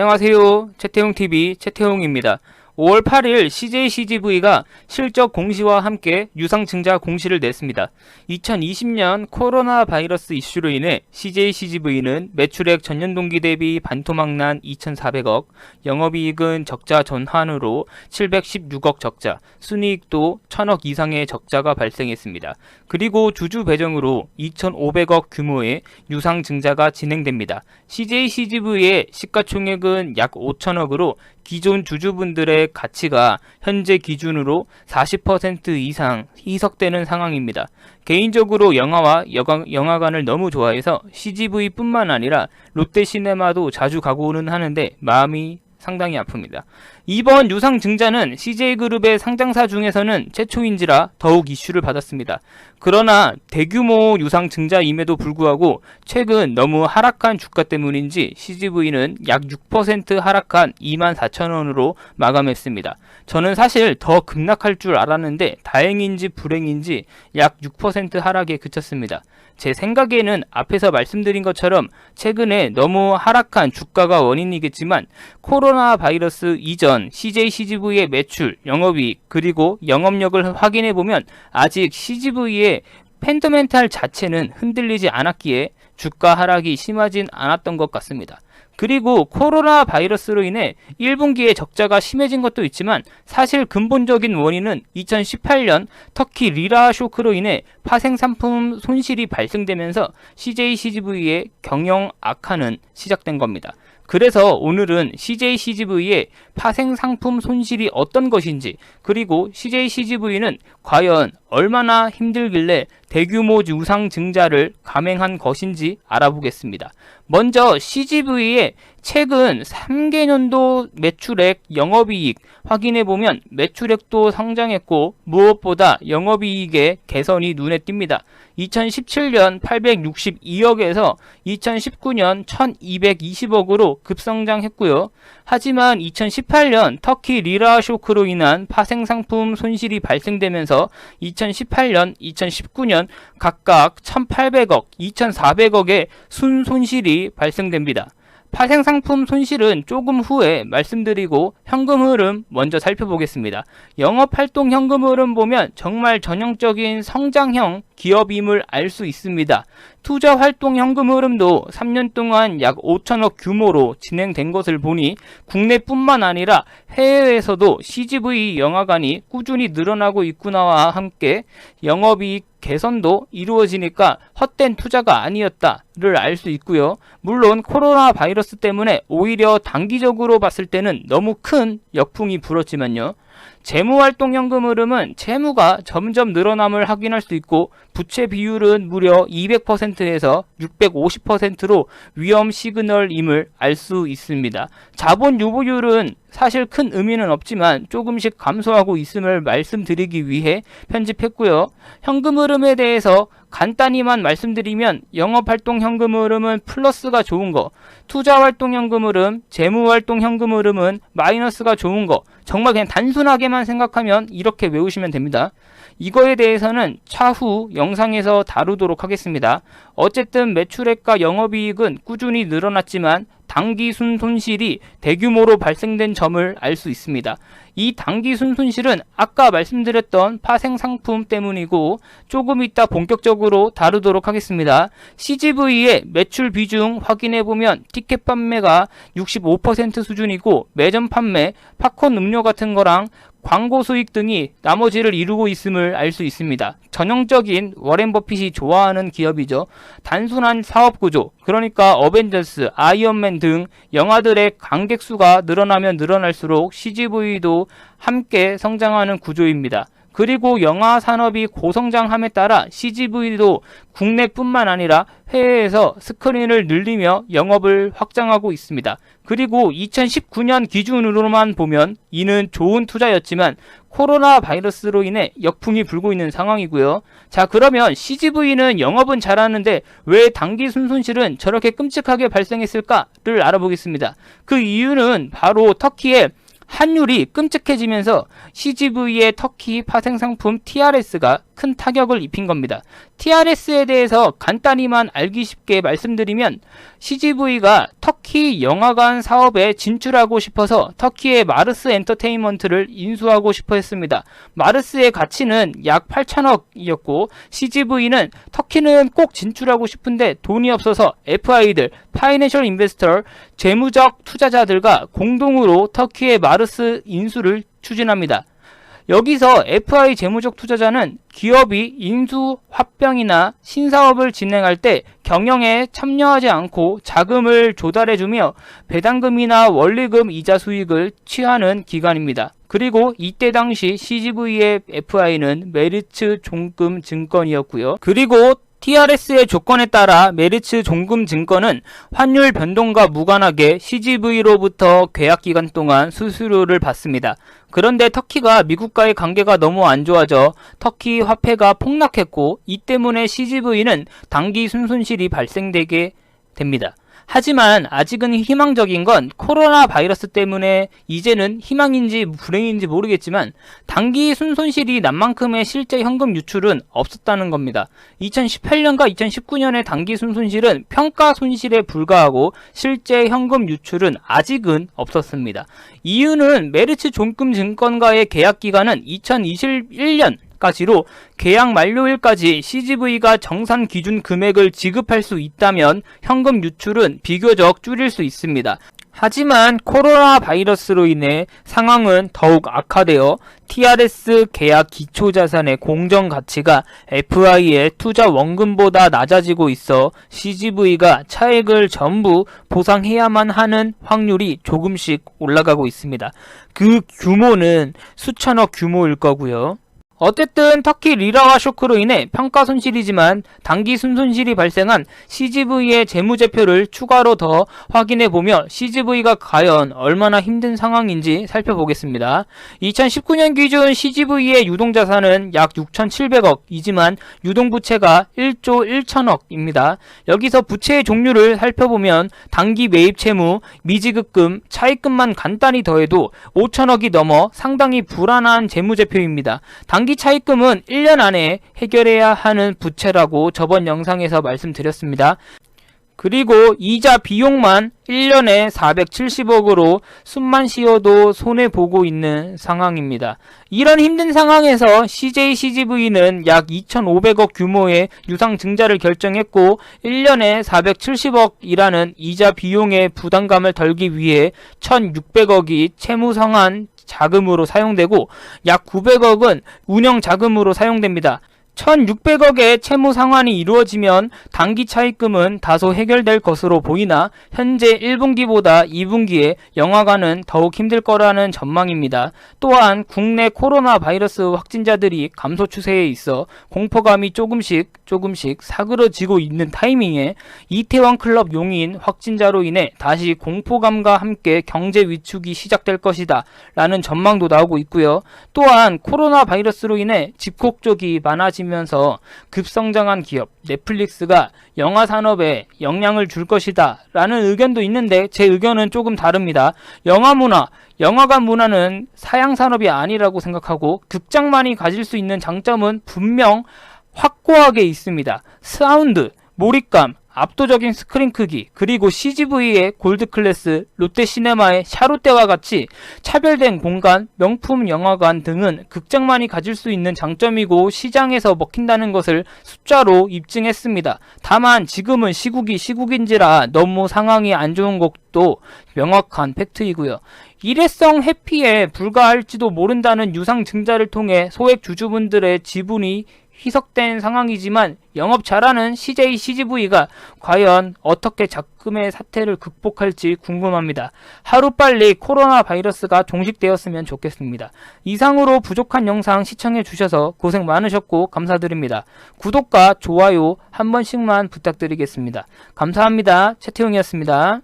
안녕하세요. 채태용TV 채태용입니다. 5월 8일 CJCGV가 실적 공시와 함께 유상증자 공시를 냈습니다. 2020년 코로나 바이러스 이슈로 인해 CJCGV는 매출액 전년 동기 대비 반토막난 2,400억, 영업이익은 적자 전환으로 716억 적자, 순이익도 1,000억 이상의 적자가 발생했습니다. 그리고 주주 배정으로 2,500억 규모의 유상증자가 진행됩니다. CJCGV의 시가총액은 약 5천억으로 기존 주주분들의 가치가 현재 기준으로 40% 이상 희석되는 상황입니다. 개인적으로 영화와 영화관을 너무 좋아해서 CGV뿐만 아니라 롯데시네마도 자주 가고는 하는데 마음이 상당히 아픕니다. 이번 유상증자는 CJ그룹의 상장사 중에서는 최초인지라 더욱 이슈를 받았습니다. 그러나 대규모 유상증자임에도 불구하고 최근 너무 하락한 주가 때문인지 CGV는 약 6% 하락한 24,000원으로 마감했습니다. 저는 사실 더 급락할 줄 알았는데 다행인지 불행인지 약 6% 하락에 그쳤습니다. 제 생각에는 앞에서 말씀드린 것처럼 최근에 너무 하락한 주가가 원인이겠지만 코로나 바이러스 이전 CJCGV의 매출, 영업이익, 그리고 영업력을 확인해보면 아직 CGV의 펀더멘탈 자체는 흔들리지 않았기에 주가 하락이 심하진 않았던 것 같습니다. 그리고 코로나 바이러스로 인해 1분기에 적자가 심해진 것도 있지만 사실 근본적인 원인은 2018년 터키 리라 쇼크로 인해 파생상품 손실이 발생되면서 CJCGV의 경영 악화는 시작된 겁니다. 그래서 오늘은 CJCGV의 파생상품 손실이 어떤 것인지, 그리고 CJCGV는 과연 얼마나 힘들길래 대규모 유상증자를 감행한 것인지 알아보겠습니다. 먼저 CGV의 최근 3개년도 매출액, 영업이익 확인해보면 매출액도 성장했고 무엇보다 영업이익의 개선이 눈에 띕니다. 2017년 862억에서 2019년 1220억으로 급성장했고요. 하지만 2018년 터키 리라 쇼크로 인한 파생상품 손실이 발생되면서 2018년, 2019년 각각 1,800억, 2,400억의 순손실이 발생됩니다. 파생상품 손실은 조금 후에 말씀드리고 현금 흐름 먼저 살펴보겠습니다. 영업활동 현금 흐름 보면 정말 전형적인 성장형 기업임을 알 수 있습니다. 투자활동 현금 흐름도 3년 동안 약 5천억 규모로 진행된 것을 보니 국내뿐만 아니라 해외에서도 CGV 영화관이 꾸준히 늘어나고 있구나와 함께 영업이익 개선도 이루어지니까 헛된 투자가 아니었다를 알 수 있고요. 물론 코로나 바이러스 때문에 오히려 단기적으로 봤을 때는 너무 큰 역풍이 불었지만요. 재무활동 현금 흐름은 채무가 점점 늘어남을 확인할 수 있고 부채 비율은 무려 200%에서 650%로 위험 시그널임을 알 수 있습니다. 자본 유보율은 사실 큰 의미는 없지만 조금씩 감소하고 있음을 말씀드리기 위해 편집했고요. 현금 흐름에 대해서 간단히만 말씀드리면 영업활동 현금 흐름은 플러스가 좋은 거, 투자활동 현금 흐름, 재무활동 현금 흐름은 마이너스가 좋은 거, 정말 그냥 단순하게만 생각하면 이렇게 외우시면 됩니다. 이거에 대해서는 차후 영상에서 다루도록 하겠습니다. 어쨌든 매출액과 영업이익은 꾸준히 늘어났지만 단기 순손실이 대규모로 발생된 점을 알 수 있습니다. 이 단기 순손실은 아까 말씀드렸던 파생상품 때문이고 조금 이따 본격적으로 다루도록 하겠습니다. CGV의 매출 비중 확인해보면 티켓 판매가 65% 수준이고 매점 판매, 팝콘 음료 같은 거랑 광고 수익 등이 나머지를 이루고 있음을 알 수 있습니다. 전형적인 워렌 버핏이 좋아하는 기업이죠. 단순한 사업 구조, 그러니까 어벤져스, 아이언맨 등 영화들의 관객 수가 늘어나면 늘어날수록 CGV도 함께 성장하는 구조입니다. 그리고 영화 산업이 고성장함에 따라 CGV도 국내뿐만 아니라 해외에서 스크린을 늘리며 영업을 확장하고 있습니다. 그리고 2019년 기준으로만 보면 이는 좋은 투자였지만 코로나 바이러스로 인해 역풍이 불고 있는 상황이고요. 자, 그러면 CGV는 영업은 잘하는데 왜 단기 순손실은 저렇게 끔찍하게 발생했을까를 알아보겠습니다. 그 이유는 바로 터키의 환율이 끔찍해지면서 CGV의 터키 파생상품 TRS가 큰 타격을 입힌 겁니다. TRS에 대해서 간단히만 알기 쉽게 말씀드리면 CGV가 터키 영화관 사업에 진출하고 싶어서 터키의 마르스 엔터테인먼트를 인수하고 싶어 했습니다. 마르스의 가치는 약 8천억이었고 CGV는 터키는 꼭 진출하고 싶은데 돈이 없어서 FI들, 파이낸셜 인베스터, 재무적 투자자들과 공동으로 터키의 마르스 인수를 추진합니다. 여기서 FI 재무적 투자자는 기업이 인수, 합병이나 신사업을 진행할 때 경영에 참여하지 않고 자금을 조달해주며 배당금이나 원리금 이자 수익을 취하는 기관입니다. 그리고 이때 당시 CGV의 FI는 메리츠 종금 증권이었고요. 그리고 TRS의 조건에 따라 메리츠 종금 증권은 환율 변동과 무관하게 CGV로부터 계약 기간 동안 수수료를 받습니다. 그런데 터키가 미국과의 관계가 너무 안 좋아져 터키 화폐가 폭락했고 이 때문에 CGV는 단기 순손실이 발생되게 됩니다. 하지만 아직은 희망적인 건 코로나 바이러스 때문에 이제는 희망인지 불행인지 모르겠지만 단기 순손실이 난 만큼의 실제 현금 유출은 없었다는 겁니다. 2018년과 2019년의 단기 순손실은 평가 손실에 불과하고 실제 현금 유출은 아직은 없었습니다. 이유는 메르츠 종금 증권과의 계약 기간은 2021년 까지로 계약 만료일까지 CGV가 정산 기준 금액을 지급할 수 있다면 현금 유출은 비교적 줄일 수 있습니다. 하지만 코로나 바이러스로 인해 상황은 더욱 악화되어 TRS 계약 기초자산의 공정 가치가 FI의 투자 원금보다 낮아지고 있어 CGV가 차액을 전부 보상해야만 하는 확률이 조금씩 올라가고 있습니다. 그 규모는 수천억 규모일 거고요. 어쨌든 터키 리라화 쇼크로 인해 평가 손실이지만 단기 순손실이 발생한 CGV의 재무제표를 추가로 더 확인해보며 CGV가 과연 얼마나 힘든 상황인지 살펴보겠습니다. 2019년 기준 CGV의 유동자산은 약 6,700억이지만 유동부채가 1조 1천억입니다. 여기서 부채의 종류를 살펴보면 단기 매입 채무, 미지급금, 차입금만 간단히 더해도 5천억이 넘어 상당히 불안한 재무제표입니다. 단기 차입금은 1년 안에 해결해야 하는 부채라고 저번 영상에서 말씀드렸습니다. 그리고 이자 비용만 1년에 470억으로 숨만 쉬어도 손해보고 있는 상황입니다. 이런 힘든 상황에서 CJCGV는 약 2,500억 규모의 유상증자를 결정했고 1년에 470억이라는 이자 비용의 부담감을 덜기 위해 1,600억이 채무상환 자금으로 사용되고 약 900억은 운영 자금으로 사용됩니다. 1,600억의 채무 상환이 이루어지면 단기 차입금은 다소 해결될 것으로 보이나 현재 1분기보다 2분기에 영화관은 더욱 힘들 거라는 전망입니다. 또한 국내 코로나 바이러스 확진자들이 감소 추세에 있어 공포감이 조금씩 사그러지고 있는 타이밍에 이태원 클럽 용인 확진자로 인해 다시 공포감과 함께 경제 위축이 시작될 것이다 라는 전망도 나오고 있고요. 또한 코로나 바이러스로 인해 집콕족이 많아지면서 급성장한 기업 넷플릭스가 영화 산업에 영향을 줄 것이다 라는 의견도 있는데 제 의견은 조금 다릅니다. 영화관 문화는 사양 산업이 아니라고 생각하고 극장만이 가질 수 있는 장점은 분명 확고하게 있습니다. 사운드, 몰입감, 압도적인 스크린 크기, 그리고 CGV의 골드클래스, 롯데시네마의 샤롯데와 같이 차별된 공간, 명품 영화관 등은 극장만이 가질 수 있는 장점이고 시장에서 먹힌다는 것을 숫자로 입증했습니다. 다만 지금은 시국인지라 너무 상황이 안 좋은 것도 명확한 팩트이고요. 일회성 회피에 불과할지도 모른다는 유상증자를 통해 소액 주주분들의 지분이 희석된 상황이지만 영업 잘하는 CJCGV가 과연 어떻게 자금의 사태를 극복할지 궁금합니다. 하루빨리 코로나 바이러스가 종식되었으면 좋겠습니다. 이상으로 부족한 영상 시청해 주셔서 고생 많으셨고 감사드립니다. 구독과 좋아요 한 번씩만 부탁드리겠습니다. 감사합니다. 최태용이었습니다.